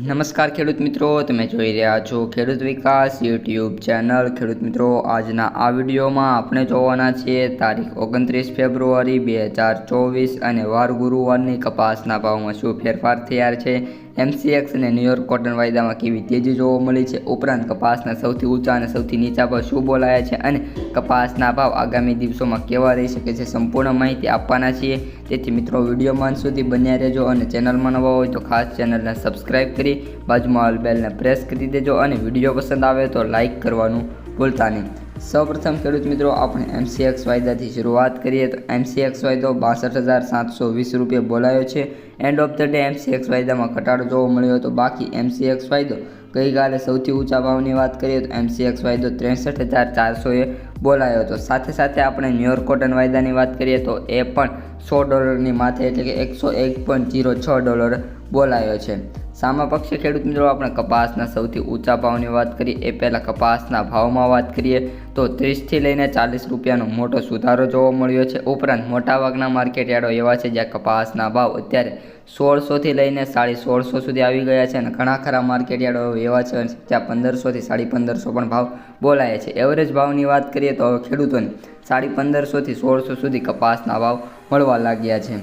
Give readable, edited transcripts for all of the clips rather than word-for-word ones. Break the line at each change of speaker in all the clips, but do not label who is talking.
નમસ્કાર ખેડૂત મિત્રો, તમે જોઈ રહ્યા છો ખેડૂત વિકાસ યુટ્યુબ ચેનલ। ખેડૂત મિત્રો, આજના આ વિડીયોમાં આપણે જોવાના છીએ તારીખ 29 ફેબ્રુઆરી 2024 અને વાર ગુરુવારની કપાસના ભાવમાં શું ફેરફાર થયા છે, MCX અને ન્યુયોર્ક કોટન વાયદામાં કેવી તેજી જોવા મળી છે, ઉપરાંત કપાસના સૌથી ઊંચા અને સૌથી નીચા ભાવ શું બોલાયા છે અને કપાસના ભાવ આગામી દિવસોમાં કેવા રહી શકે છે, સંપૂર્ણ માહિતી આપવાના છીએ। તેથી મિત્રો, વિડીયોમાં અંત સુધી બન્યા રહેજો અને ચેનલમાં નવા હોય તો ખાસ ચેનલને સબસ્ક્રાઈબ કરી બાજુમાં બેલને પ્રેસ કરી દેજો અને વિડીયો પસંદ આવે તો લાઇક કરવાનું ભૂલતા નહીં। સૌપ્રથમ ખેડૂત મિત્રો, આપણે MCX વાયદાથી શરૂઆત કરીએ તો MCX વાયદો 62,720 રૂપિયા બોલાયો છે। End of the day MCX વાયદામાં ઘટાડો જોવા મળ્યો હતો। બાકી MCX વાયદો ગઈકાલે સૌથી ઊંચા ભાવની વાત કરીએ તો MCX વાયદો 63,400 બોલાયો હતો। સાથે સાથે આપણે ન્યુયોર્ક કોટન વાયદાની વાત કરીએ તો એ પણ $100 માથે એટલે કે $101.06 બોલાયો છે। સામા પક્ષે ખેડૂત મિત્રો, આપણે કપાસના સૌથી ઊંચા ભાવની વાત કરીએ એ પહેલાં કપાસના ભાવમાં વાત કરીએ તો 30થી લઈને 40 રૂપિયાનો મોટો સુધારો જોવા મળ્યો છે। ઉપરાંત મોટાભાગના માર્કેટ યાર્ડો એવા છે જ્યાં કપાસના ભાવ અત્યારે 1600થી લઈને 1650 સુધી આવી ગયા છે અને ઘણા ખરા માર્કેટ યાર્ડો એવા છે જ્યાં 1500થી 1550 પણ ભાવ બોલાય છે। એવરેજ ભાવની વાત કરીએ તો ખેડૂતોને 1550થી 1600 સુધી કપાસના ભાવ મળવા લાગ્યા છે।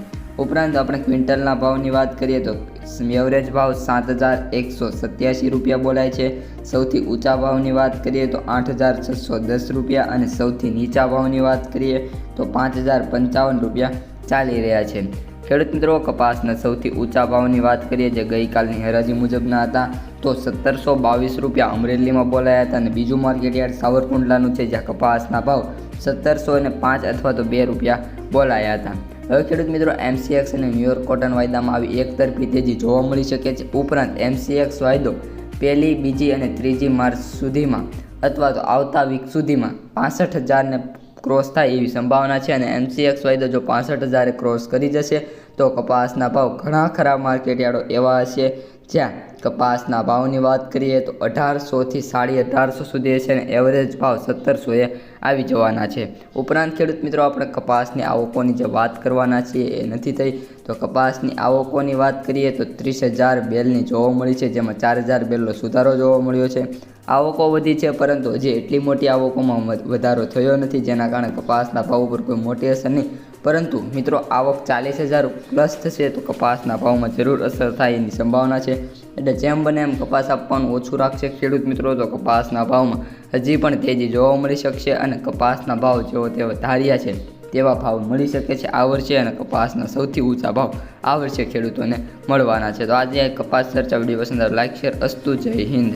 ઉપરાંત આપણે ક્વિન્ટલના ભાવની વાત કરીએ તો એવરેજ ભાવ 7,187 રૂપિયા બોલાય છે। સૌથી ઊંચા ભાવની વાત કરીએ તો 8,610 રૂપિયા અને સૌથી નીચા ભાવની વાત કરીએ તો 5,055 રૂપિયા ચાલી રહ્યા છે। ખેડૂત મિત્રો, કપાસના સૌથી ઊંચા ભાવની વાત કરીએ જે ગઈકાલની હરાજી મુજબના હતા તો 1722 રૂપિયા અમરેલીમાં બોલાયા હતા અને બીજું માર્કેટ યાર્ડ સાવરકુંડલાનું છે જ્યાં કપાસના ભાવ 1705 અથવા તો 2 રૂપિયા બોલાયા હતા। હવે ખેડૂત મિત્રો, MCX અને ન્યુયોર્ક કોટન વાયદામાં આવી એકતરફી તેજી જોવા મળી શકે છે। ઉપરાંત MCX વાયદો 1, 2 અને 3 માર્ચ સુધીમાં અથવા તો આવતા વીક સુધીમાં 65,000ને ક્રોસ થાય એવી સંભાવના છે અને MCX વાયદો જો 65,000 ક્રોસ કરી જશે તો કપાસના ભાવ ઘણા ખરા માર્કેટ યાર્ડો એવા હશે જ્યાં કપાસના ભાવની વાત કરીએ તો 1800થી 1850 સુધી છે અને એવરેજ ભાવ 1700 આવી જવાના છે। ઉપરાંત ખેડૂત મિત્રો, આપણે કપાસની આવકોની જે વાત કરવાના છીએ એ નથી થઈ તો કપાસની આવકોની વાત કરીએ તો 30,000 બેલની જોવા મળી છે જેમાં 4,000 બેલનો સુધારો જોવા મળ્યો છે। આવકો વધી છે પરંતુ હજી એટલી મોટી આવકોમાં વધારો થયો નથી જેના કારણે કપાસના ભાવ ઉપર કોઈ મોટી અસર નહીં, પરંતુ મિત્રો આવક 40,000 પ્લસ થશે તો કપાસના ભાવમાં જરૂર અસર થાય એની સંભાવના છે। એટલે જેમ બને એમ કપાસ આપવાનું ઓછું રાખશે ખેડૂત મિત્રો તો કપાસના ભાવમાં હજી પણ તેજી જોવા મળી શકશે અને કપાસના ભાવ જેવો તેવા ધાર્યા છે તેવા ભાવ મળી શકે છે આ વર્ષે અને કપાસના સૌથી ઊંચા ભાવ આ વર્ષે ખેડૂતોને મળવાના છે। તો આજે કપાસ ચર્ચા વિડીયો પસંદ આવે લાઈક શેર અસ્તુ, જય હિન્દ।